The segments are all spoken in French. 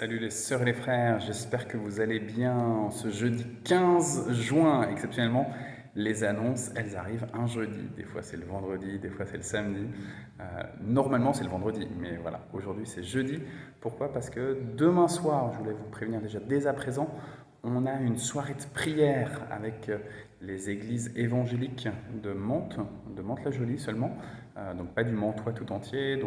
Salut les sœurs et les frères, j'espère que vous allez bien. En ce jeudi 15 juin, exceptionnellement, les annonces, elles arrivent un jeudi. Des fois c'est le vendredi, des fois c'est le samedi. Normalement c'est le vendredi, mais voilà, aujourd'hui c'est jeudi. Pourquoi? Parce que demain soir, je voulais vous prévenir déjà dès à présent, on a une soirée de prière avec les églises évangéliques de Mantes-la-Jolie seulement, donc pas du Mantois tout entier.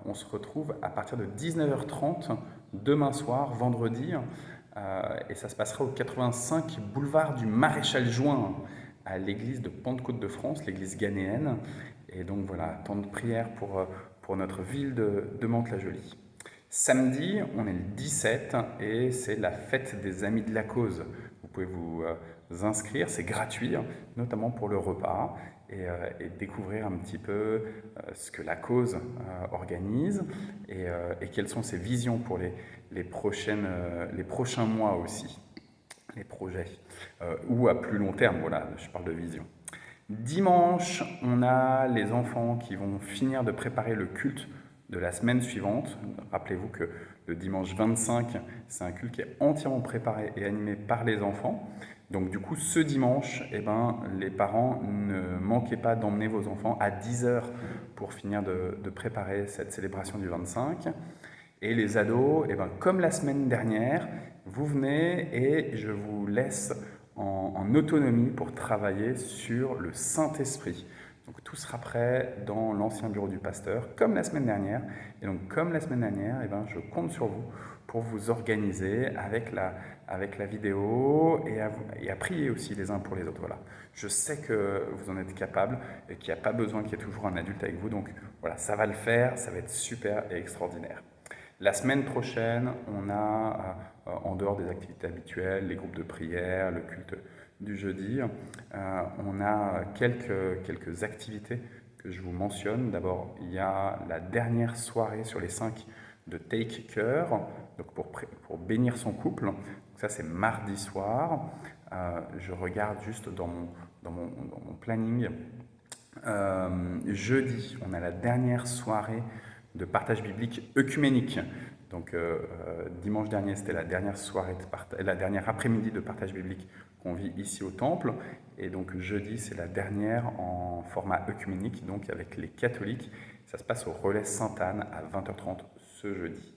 On se retrouve à partir de 19h30 demain soir, vendredi, et ça se passera au 85 boulevard du Maréchal Juin, à l'église de Pentecôte de France, l'église ghanéenne. Et donc voilà, temps de prière pour notre ville de Mantes-la-Jolie. Samedi, on est le 17 et c'est la fête des Amis de la Cause. Vous pouvez vous inscrire, c'est gratuit, notamment pour le repas, et découvrir un petit peu ce que la cause organise et quelles sont ses visions pour les prochains mois aussi, les projets, ou à plus long terme, voilà, je parle de vision. Dimanche, on a les enfants qui vont finir de préparer le culte de la semaine suivante. Rappelez-vous que le dimanche 25, c'est un culte qui est entièrement préparé et animé par les enfants. Donc du coup, ce dimanche, les parents, ne manquez pas d'emmener vos enfants à 10h pour finir de préparer cette célébration du 25. Et les ados, comme la semaine dernière, vous venez et je vous laisse en autonomie pour travailler sur le Saint-Esprit. Donc tout sera prêt dans l'ancien bureau du pasteur, comme la semaine dernière. Et donc comme la semaine dernière, je compte sur vous pour vous organiser avec la vidéo et à prier aussi les uns pour les autres. Voilà. Je sais que vous en êtes capables et qu'il n'y a pas besoin qu'il y ait toujours un adulte avec vous. Donc voilà, ça va le faire, ça va être super et extraordinaire. La semaine prochaine, on a, en dehors des activités habituelles, les groupes de prière, le culte du jeudi, on a quelques activités que je vous mentionne. D'abord, il y a la dernière soirée sur les 5 de Take Care, donc pour bénir son couple. Donc ça, c'est mardi soir. Je regarde juste dans mon planning. Jeudi, on a la dernière soirée de partage biblique œcuménique. Donc dimanche dernier, c'était la dernière la dernière après-midi de partage biblique qu'on vit ici au temple. Et donc jeudi, c'est la dernière en format œcuménique, donc avec les catholiques. Ça se passe au Relais Sainte-Anne à 20h30 ce jeudi.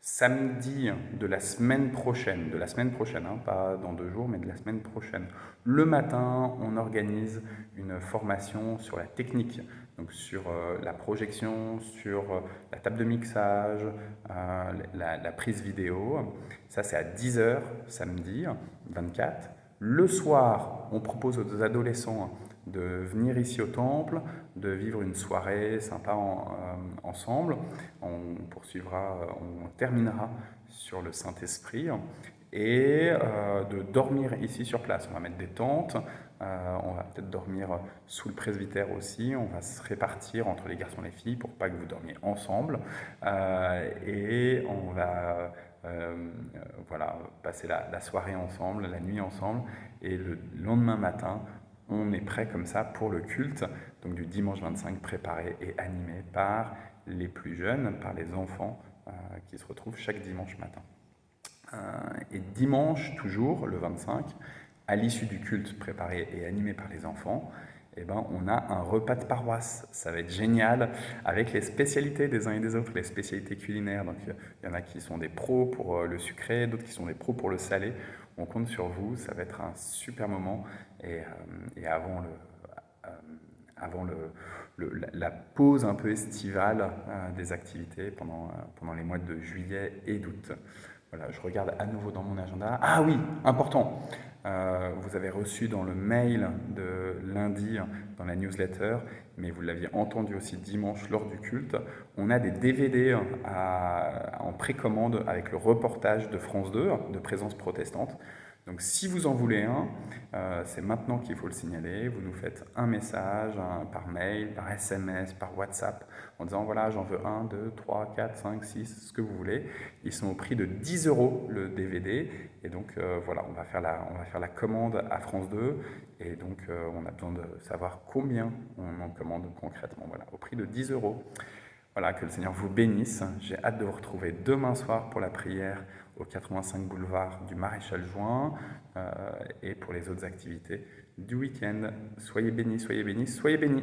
Samedi de la semaine prochaine, hein, pas dans 2 jours, mais de la semaine prochaine. Le matin, on organise une formation sur la technique, donc sur la projection, sur la table de mixage, la prise vidéo. Ça, c'est à 10h samedi 24. Le soir, on propose aux adolescents de venir ici au temple, de vivre une soirée sympa ensemble. On terminera sur le Saint-Esprit et de dormir ici sur place. On va mettre des tentes, on va peut-être dormir sous le presbytère aussi, on va se répartir entre les garçons et les filles pour pas que vous dormiez ensemble et on va voilà, passer la soirée ensemble, la nuit ensemble et le lendemain matin, on est prêt comme ça pour le culte, donc du dimanche 25 préparé et animé par les plus jeunes, par les enfants qui se retrouvent chaque dimanche matin. Et dimanche, toujours, le 25, à l'issue du culte préparé et animé par les enfants, on a un repas de paroisse. Ça va être génial avec les spécialités des uns et des autres, les spécialités culinaires. Donc il y en a qui sont des pros pour le sucré, d'autres qui sont des pros pour le salé. On compte sur vous, ça va être un super moment. Et avant la pause un peu estivale des activités pendant les mois de juillet et d'août. Voilà, je regarde à nouveau dans mon agenda. Ah oui, important. Vous avez reçu dans le mail de lundi, dans la newsletter, mais vous l'aviez entendu aussi dimanche lors du culte, on a des DVD en précommande avec le reportage de France 2, de Présence protestante. Donc si vous en voulez un, c'est maintenant qu'il faut le signaler. Vous nous faites un message par mail, par SMS, par WhatsApp, en disant voilà, j'en veux 1, 2, 3, 4, 5, 6, ce que vous voulez. Ils sont au prix de 10 € le DVD. Et donc voilà, on va faire la commande à France 2. Et donc on a besoin de savoir combien on en commande concrètement. Voilà, au prix de 10 €. Voilà, que le Seigneur vous bénisse. J'ai hâte de vous retrouver demain soir pour la prière au 85 boulevard du Maréchal Juin et pour les autres activités du week-end. Soyez bénis, soyez bénis, soyez bénis.